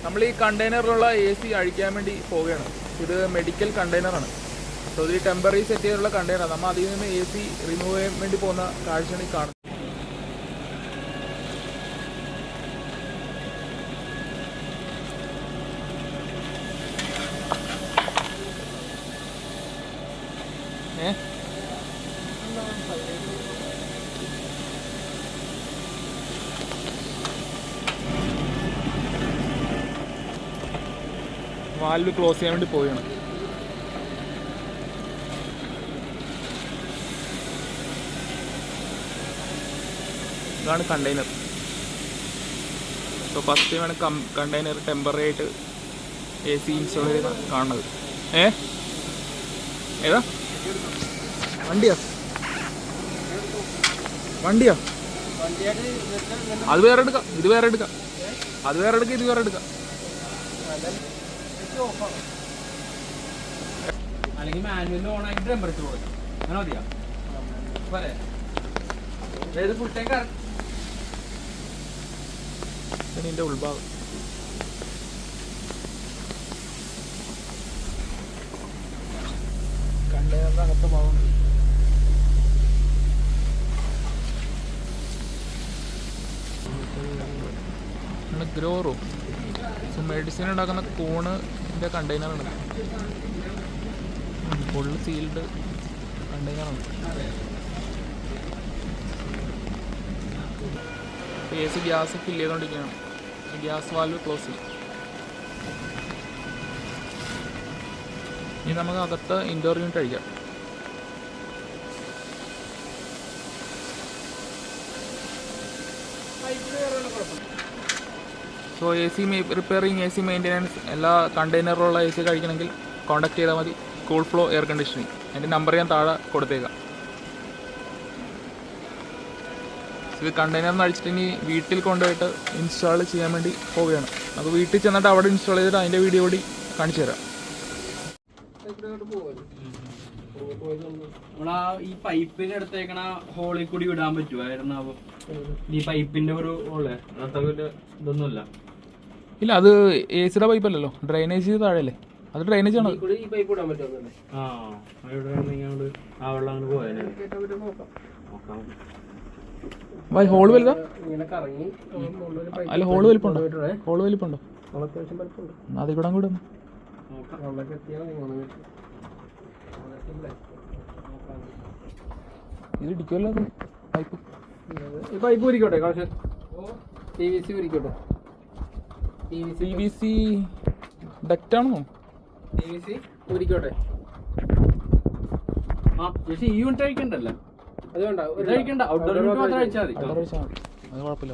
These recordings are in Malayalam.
നമ്മൾ ഈ കണ്ടെയ്നറിലുള്ള AC അഴിക്കാൻ വേണ്ടി പോവുകയാണ്. ഇത് മെഡിക്കൽ കണ്ടെയ്നറാണ്. സോ ഇത് ടെമ്പററി സെറ്റ് ചെയ്തിട്ടുള്ള കണ്ടെയ്നർ. നമ്മൾ അതിൽ നിന്ന് AC റിമൂവ് ചെയ്യാൻ വേണ്ടി പോകുന്ന കാഴ്ചയാണ് ഈ കാണുന്നത്. വാൽവ് ക്ലോസ് ചെയ്യാൻ വേണ്ടി പോവുകയാണ്. ഇതാണ് കണ്ടെയ്നർ. സോ ഫസ്റ്റ് ടൈമാണ് കണ്ടെയ്നർ ടെമ്പററി ആയിട്ട് AC ഇൻസ്റ്റാൾ ചെയ്ത് കാണുന്നത്. ഏതാ വണ്ടിയാ അത് വേറെ എടുക്കാം, ഇത് വേറെ എടുക്കാം, അത് വേറെ എടുക്കാം, ഇത് വേറെ എടുക്കാം. അല്ലെങ്കിൽ മാനുവലിൽ ഓൺ ആക്കി ടെമ്പറേച്ചർ കൊടുക്കാം. അങ്ങനെ മതിയാ പോലെ ഫുൾ ടൈം ഇതിൻ്റെ ഉൾഭാഗം കണ്ടെയ്നറിൻ്റെ അകത്ത ഭാഗം ഗ്രോ റൂം. സോ മെഡിസിൻ ഉണ്ടാക്കുന്ന കൂണിൻ്റെ കണ്ടെയ്നറാണ്. ഫുള്ള് സീൽഡ് കണ്ടെയ്നറാണ്. AC ഗ്യാസ് ഫില്ല് ചെയ്തുകൊണ്ടിരിക്കുകയാണ്. ഗ്യാസ് വാൽവ് ക്ലോസ് ചെയ്യും. ഇനി നമുക്ക് അകത്ത് ഇൻഡോർ യൂണിറ്റ് അഴിക്കാം. So AC repairing, AC maintenance, എല്ലാ കണ്ടെയ്നറിലുള്ള AC കഴിക്കണമെങ്കിൽ കോൺടാക്ട് ചെയ്താൽ മതി. Cool flow air conditioning. എൻ്റെ നമ്പർ ഞാൻ താഴെ കൊടുത്തേക്കാം. ഇത് കണ്ടെയ്നറിന് അടിച്ചിട്ട് ഇനി വീട്ടിൽ കൊണ്ടുപോയിട്ട് ഇൻസ്റ്റാൾ ചെയ്യാൻ വേണ്ടി പോവുകയാണ്. അപ്പോൾ വീട്ടിൽ ചെന്നിട്ട് അവിടെ ഇൻസ്റ്റാൾ ചെയ്തിട്ട് അതിൻ്റെ വീഡിയോ കൂടി കാണിച്ചു തരാം. നമ്മളാ ഈ പൈപ്പിന്റെ അടുത്തേക്കണ ഹോളിൽ കൂടി വിടാൻ പറ്റുമായിരുന്നു. ഈ പൈപ്പിന്റെ ഒരു ഹോള് അത്ര ഇതൊന്നുമില്ല. ഇല്ല, അത് AC പൈപ്പ് അല്ലല്ലോ, ഡ്രൈനേജ് താഴെയല്ലേ. അത് ഡ്രൈനേജ് ആണ്. ഹോള് വലുതാ? അല്ല, ഹോള് വലിപ്പുണ്ടോ? ഹോള് വലിപ്പുണ്ടോ? അതിൽ കൂടെ കൂടെ ഇത് ഇടിക്കുമല്ലോ പൈപ്പ്. ഈ പൈപ്പ് ഉരിക്കോട്ടെ, PVC ഉരിക്കോട്ടെ. PVC ഡക്റ്റാണോ? PVC ഉരിക്കോട്ടെ. പക്ഷേ ഈ യൂണിറ്റ് അഴിക്കണ്ടല്ലോ. അത് അഴിക്കണ്ട, ഔട്ട്ഡോർ യൂണിറ്റ് മാത്രം അഴിച്ചാൽ മതി. അത് കുഴപ്പമില്ല.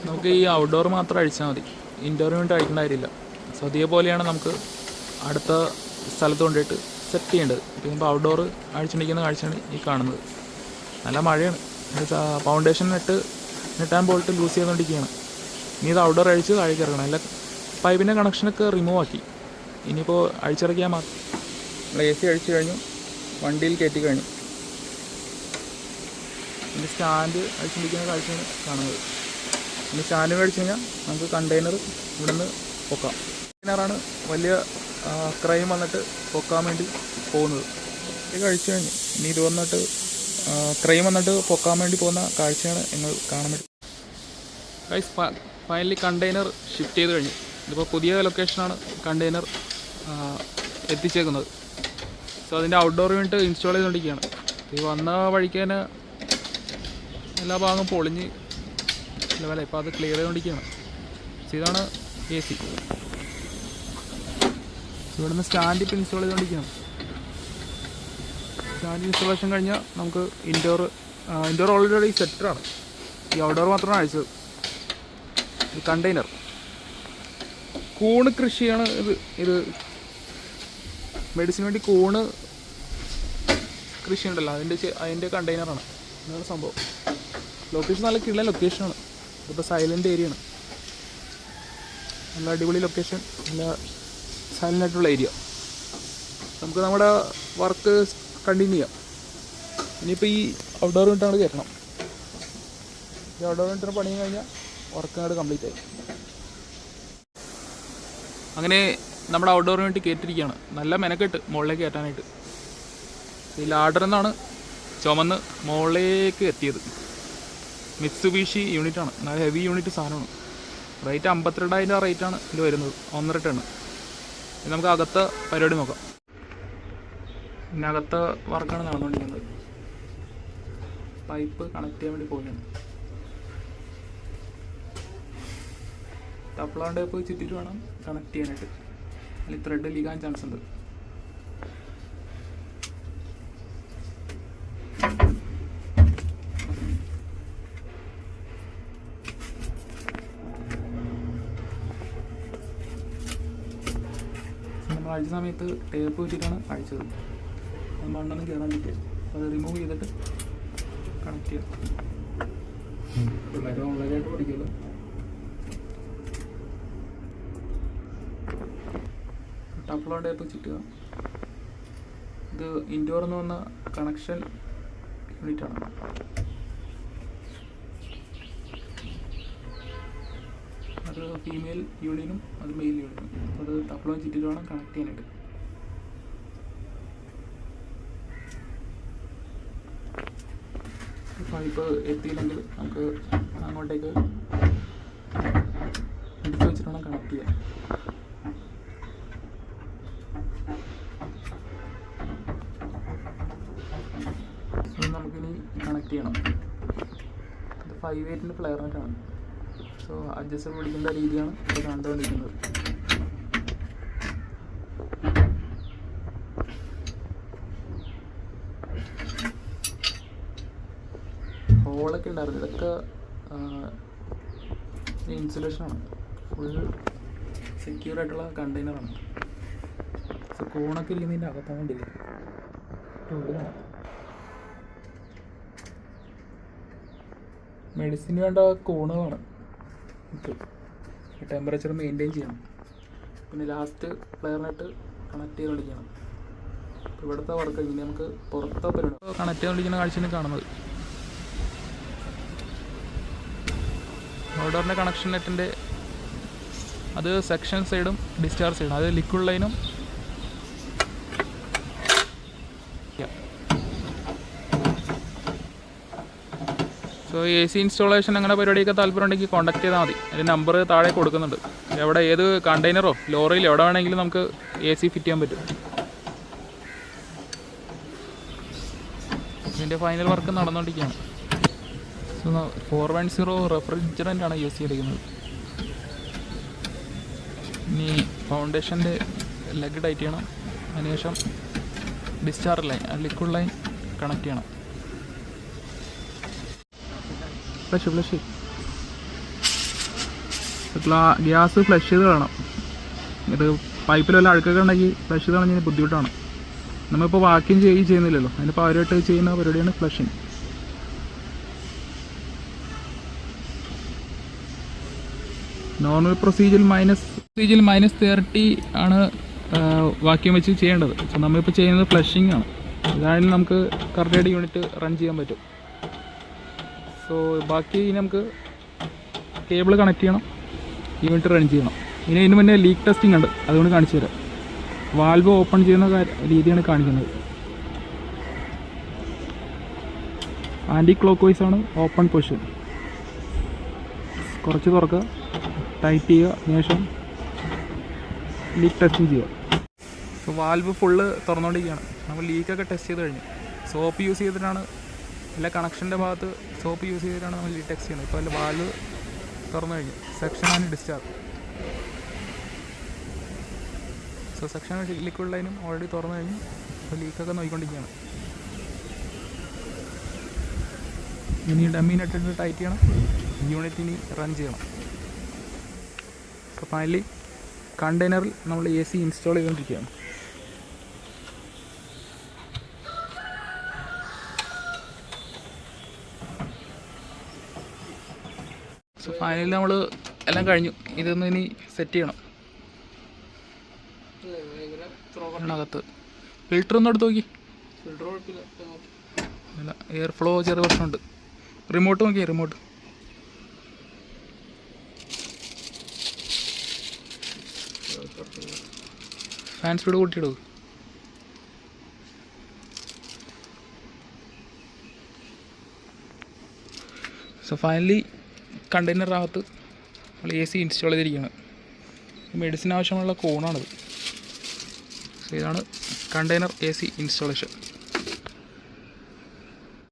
നമുക്ക് ഈ ഔട്ട്ഡോർ മാത്രം അഴിച്ചാൽ മതി, ഇൻഡോർ യൂണിറ്റ് അഴിക്കേണ്ട കാര്യമില്ല. സോ അതേപോലെയാണ് നമുക്ക് അടുത്ത സ്ഥലത്ത് കൊണ്ടുപോയിട്ട് സെറ്റ് ചെയ്യേണ്ടത്. ഇപ്പോൾ ഇപ്പോൾ ഔട്ട്ഡോർ അഴിച്ചിരിക്കുന്ന കാഴ്ചയാണ് ഈ കാണുന്നത്. നല്ല മഴയാണ്. ഫൗണ്ടേഷൻ നെട്ടാൻ പോയിട്ട് ലൂസ് ചെയ്തുകൊണ്ടിരിക്കുകയാണ്. ഇനി ഇത് ഔട്ട്ഡോർ അഴിച്ച് താഴേക്ക് ഇറങ്ങണം. എല്ലാ പൈപ്പിൻ്റെ കണക്ഷനൊക്കെ റിമൂവ് ആക്കി. ഇനിയിപ്പോൾ അഴിച്ചിറക്കിയാൽ മാത്രം. നമ്മൾ AC അഴിച്ചു കഴിഞ്ഞു, വണ്ടിയിൽ കയറ്റി കഴിഞ്ഞു. ഇനി സ്റ്റാൻഡ് അഴിച്ചിരിക്കുന്ന കാഴ്ചയാണ് കാണുന്നത്. ഇനി സ്റ്റാൻഡ് മേടിച്ച് കഴിഞ്ഞാൽ നമുക്ക് കണ്ടെയ്നർ ഇവിടെ നിന്ന് പൊക്കാം. കണ്ടെയ്നറാണ് വലിയ ക്രൈം വന്നിട്ട് പൊക്കാൻ വേണ്ടി പോകുന്നത്. ഇത് കഴിച്ചു കഴിഞ്ഞു. ഇനി ഇത് വന്നിട്ട് ക്രൈം വന്നിട്ട് പൊക്കാൻ വേണ്ടി പോകുന്ന കാഴ്ചയാണ് നിങ്ങൾ കാണാൻ വേണ്ടി. ഗൈസ്, ഫൈനലി കണ്ടെയ്നർ ഷിഫ്റ്റ് ചെയ്ത് കഴിഞ്ഞു. ഇതിപ്പോൾ പുതിയ ലൊക്കേഷനാണ് കണ്ടെയ്നർ എത്തിച്ചേക്കുന്നത്. സോ അതിൻ്റെ ഔട്ട്ഡോർ യൂണിറ്റ് ഇൻസ്റ്റാൾ ചെയ്തുകൊണ്ടിരിക്കുകയാണ്. ഈ വന്ന വഴിക്ക് തന്നെ എല്ലാ ഭാഗവും പൊളിഞ്ഞ് ലെവല. ഇപ്പോൾ അത് ക്ലിയർ ചെയ്തുകൊണ്ടിരിക്കുകയാണ്. സോ ഇതാണ് AC. ഇവിടുന്ന് സ്റ്റാൻഡ് ഇപ്പോൾ ഇൻസ്റ്റാൾ ചെയ്തുകൊണ്ടിരിക്കുകയാണ്. സ്റ്റാൻഡ് ഇൻസ്റ്റാളേഷൻ കഴിഞ്ഞാൽ നമുക്ക് ഇൻഡോർ ഓൾറെഡി സെറ്ററാണ്. ഈ ഔട്ട്ഡോർ മാത്രമാണ് അഴിച്ചത്. ഈ കണ്ടെയ്നർ കൂണ് കൃഷിയാണ്. ഇത് മെഡിസിന് വേണ്ടി കൂണ് കൃഷി ഉണ്ടല്ലോ, അതിൻ്റെ കണ്ടെയ്നറാണ്. ഇതാണ് സംഭവം. ലൊക്കേഷൻ നല്ല കിള്ള ലൊക്കേഷനാണ്. ഇതിപ്പോൾ സൈലൻ്റ് ഏരിയയാണ്. നല്ല അടിപൊളി ലൊക്കേഷൻ, നല്ല സൈലൻ്റ് ആയിട്ടുള്ള ഏരിയ. നമുക്ക് നമ്മുടെ വർക്ക് കണ്ടിന്യൂ ചെയ്യാം. ഇനിയിപ്പോൾ ഈ ഔട്ട്ഡോർ യൂണിറ്റാണ് കയറ്റണം. ഈ ഔട്ട്ഡോർ യൂണിറ്റിന് പണി കഴിഞ്ഞാൽ വർക്കാട് കംപ്ലീറ്റ് ആയി. അങ്ങനെ നമ്മുടെ ഔട്ട്ഡോർ യൂണിറ്റ് കയറ്റിരിക്കുകയാണ്. നല്ല മെനക്കെട്ട് മുകളിലേക്ക് കയറ്റാനായിട്ട്. ഈ ലാഡറിൽ നിന്നാണ് ചുമന്ന് മുകളിലേക്ക് എത്തിയത്. മിത്സുബിഷി യൂണിറ്റാണ്, നല്ല ഹെവി യൂണിറ്റ് സാധനമാണ്. റേറ്റ് 52,000 റേറ്റാണ് ഇത് വരുന്നത്, 1.5 ടൺ. ഇനി നമുക്ക് അകത്തെ പരിപാടി നോക്കാം. ഇതിനകത്തെ വർക്കാണ് നടന്നുകൊണ്ടിരിക്കുന്നത്. പൈപ്പ് കണക്ട് ചെയ്യാൻ വേണ്ടി പോവുകയാണ്. തപ്ലാൻ ടേപ്പ് ചുറ്റിട്ട് വേണം കണക്ട് ചെയ്യാനായിട്ട്, അല്ലെങ്കിൽ ത്രെഡ് ലീക്കാൻ ചാൻസ് ഉണ്ട്. നമ്മൾ അഴിച്ച സമയത്ത് ടേപ്പ് വെച്ചിട്ടാണ് അഴിച്ചത്. അത് മണ്ണൊന്നും കയറാൻ പറ്റില്ല. അപ്പോൾ അത് റിമൂവ് ചെയ്തിട്ട് കണക്ട് ചെയ്യാം. പിള്ളേർ ഓൺലൈനായിട്ട് പഠിക്കുമല്ലോ. Teflon tape ചുറ്റുക. ഇത് ഇൻഡോർ എന്ന് വന്ന കണക്ഷൻ യൂണിറ്റാണ്. അത് ഫീമെയിൽ യൂണിയനും അത് മെയിൽ യൂണിയനും. അത് ടഫ്ലോൺ ചുറ്റിട്ട് വേണം കണക്ട് ചെയ്യാനായിട്ട്. പൈപ്പ് എത്തിയില്ലെങ്കിൽ നമുക്ക് അങ്ങോട്ടേക്ക് എടുത്ത് വെച്ചിട്ട് വേണം കണക്ട് ചെയ്യാൻ. നമുക്കിനി കണക്ട് ചെയ്യണം. ഇത് 5/8 ഫ്ലെയർ നെറ്റാണ്. സോ അഡ്ജസ്റ്റർ പിടിക്കേണ്ട രീതിയാണ് ഇപ്പോൾ കണ്ടുകൊണ്ടിരിക്കുന്നത്. ഹോളൊക്കെ ഉണ്ടായിരുന്നു. ഇതൊക്കെ ഇൻസുലേഷനാണ്, ഫുൾ സെക്യൂർ ആയിട്ടുള്ള കണ്ടെയ്നറാണ്. സോ കോണൊക്കെ ഇരിക്കുന്നതിൻ്റെ അകത്താണ്ടില്ല, ഉള്ളിലാണ്. മെഡിസിന് വേണ്ട കോണ് വേണം, ടെമ്പറേച്ചർ മെയിൻറ്റെയിൻ ചെയ്യണം. പിന്നെ ലാസ്റ്റ് ഫ്ലെയറിനായിട്ട് കണക്ട് ചെയ്തുകൊണ്ടിരിക്കണം. ഇവിടുത്തെ വർക്ക് ഇനി നമുക്ക് പുറത്തെ പരിപാടി കണക്ട് ചെയ്തുകൊണ്ടിരിക്കുന്ന കാഴ്ചയാണ് കാണുന്നത്. ഔട്ട്ഡോറിൻ്റെ കണക്ഷൻ നെറ്റിൻ്റെ അത് സെക്ഷൻ സൈഡും ഡിസ്ചാർജ് സൈഡും, അത് ലിക്വിഡ് ലൈനും സോ AC ഇൻസ്റ്റാളേഷൻ അങ്ങനെ പരിപാടിയൊക്കെ താല്പര്യമുണ്ടെങ്കിൽ കോൺടാക്ട് ചെയ്താൽ മതി. അതിൻ്റെ നമ്പർ താഴെ കൊടുക്കുന്നുണ്ട്. എവിടെ ഏത് കണ്ടെയ്നറോ ലോറിയിലോ എവിടെ വേണമെങ്കിലും നമുക്ക് AC ഫിറ്റ് ചെയ്യാൻ പറ്റും. ഇതിൻ്റെ ഫൈനൽ വർക്ക് നടന്നുകൊണ്ടിരിക്കുകയാണ്. സോ 410 റെഫ്രിജറൻ്റ് ആണ് യൂസ് ചെയ്തിരിക്കുന്നത്. ഇനി ഫൗണ്ടേഷൻ്റെ ലെഗ് ടൈറ്റ് ചെയ്യണം. അതിനുശേഷം discharge line, liquid line connect ചെയ്യണം. ഫ്ലഷ് ഗ്യാസ് ഫ്ലഷ് ചെയ്ത് കളയണം. ഇത് പൈപ്പിൽ വല്ല അഴുക്കൊക്കെ ഉണ്ടെങ്കിൽ ഫ്ലഷ് ചെയ്ത് കളഞ്ഞാൽ ബുദ്ധിമുട്ടാണ്. നമ്മളിപ്പോൾ വാക്യൂം ചെയ്യുന്നില്ലല്ലോ, അതിന് പകരമായിട്ട് ചെയ്യുന്ന പരിപാടിയാണ് ഫ്ലഷിങ്. നോർമൽ പ്രൊസീജിയറിൽ -30 ആണ് വാക്യൂം വെച്ച് ചെയ്യേണ്ടത്. സോ നമ്മളിപ്പോൾ ചെയ്യുന്നത് ഫ്ലഷിങ് ആണ്. ഇതാണെങ്കിൽ നമുക്ക് കറക്റ്റായിട്ട് യൂണിറ്റ് റൺ ചെയ്യാൻ പറ്റും. സോ ബാക്കി നമുക്ക് കേബിൾ കണക്ട് ചെയ്യണം, യൂണിറ്റ് റൺ ചെയ്യണം. ഇനി ഇതിന് മുന്നേ ലീക്ക് ടെസ്റ്റിംഗ് ഉണ്ട്, അതുകൊണ്ട് കാണിച്ചു തരാം. വാൽവ് ഓപ്പൺ ചെയ്യുന്ന രീതിയാണ് കാണിക്കുന്നത്. ആൻറ്റി ക്ലോക്ക് വൈസ് ആണ് ഓപ്പൺ പൊസിഷൻ. കുറച്ച് തുറക്കുക, ടൈറ്റ് ചെയ്യുക, ശേഷം ലീക്ക് ടെസ്റ്റിംഗ് ചെയ്യുക. സോ വാൽവ് ഫുള്ള് തുറന്നുകൊണ്ടിരിക്കുകയാണ്. നമ്മൾ ലീക്കൊക്കെ ടെസ്റ്റ് ചെയ്ത് കഴിഞ്ഞു. സോപ്പ് യൂസ് ചെയ്തിട്ടാണ് എല്ലാ കണക്ഷൻ്റെ ഭാഗത്ത് സോപ്പ് യൂസ് ചെയ്തിട്ടാണ് നമ്മൾ ലീക്ക് ടെസ്റ്റ് ചെയ്യുന്നത്. ഇപ്പോൾ അതിൽ വാൽവ് തുറന്നു കഴിഞ്ഞു. Section and discharge. So section liquid ലൈനും ഓൾറെഡി തുറന്നു കഴിഞ്ഞു. അപ്പോൾ ലീക്കൊക്കെ നോക്കിക്കൊണ്ടിരിക്കുകയാണ്. ഇനി ഡമ്മീനിട്ടിട്ട് ടൈറ്റ് ചെയ്യണം, യൂണിറ്റ് ഇനി റൺ ചെയ്യണം. അപ്പോൾ ഫൈനലി കണ്ടെയ്നറിൽ നമ്മൾ AC ഇൻസ്റ്റാൾ ചെയ്തുകൊണ്ടിരിക്കുകയാണ്. സോ ഫൈനലി നമ്മൾ എല്ലാം കഴിഞ്ഞു. ഇതൊന്ന് ഇനി സെറ്റ് ചെയ്യണം. അകത്ത് ഫിൽറ്റർ ഒന്ന് എടുത്ത് നോക്കി. അല്ല, എയർ ഫ്ലോ ചെറിയ പ്രശ്നമുണ്ട്. റിമോട്ട് നോക്കിയേ, റിമോട്ട് ഫാൻ സ്പീഡ് കൂട്ടിയിടൂ. സോ ഫൈനലി കണ്ടെയ്നറിനകത്ത് നമ്മൾ AC ഇൻസ്റ്റാൾ ചെയ്തിരിക്കുകയാണ്. മെഡിസിൻ ആവശ്യമുള്ള കോണാണിത്. സോ ഇതാണ് കണ്ടെയ്നർ AC ഇൻസ്റ്റാളേഷൻ.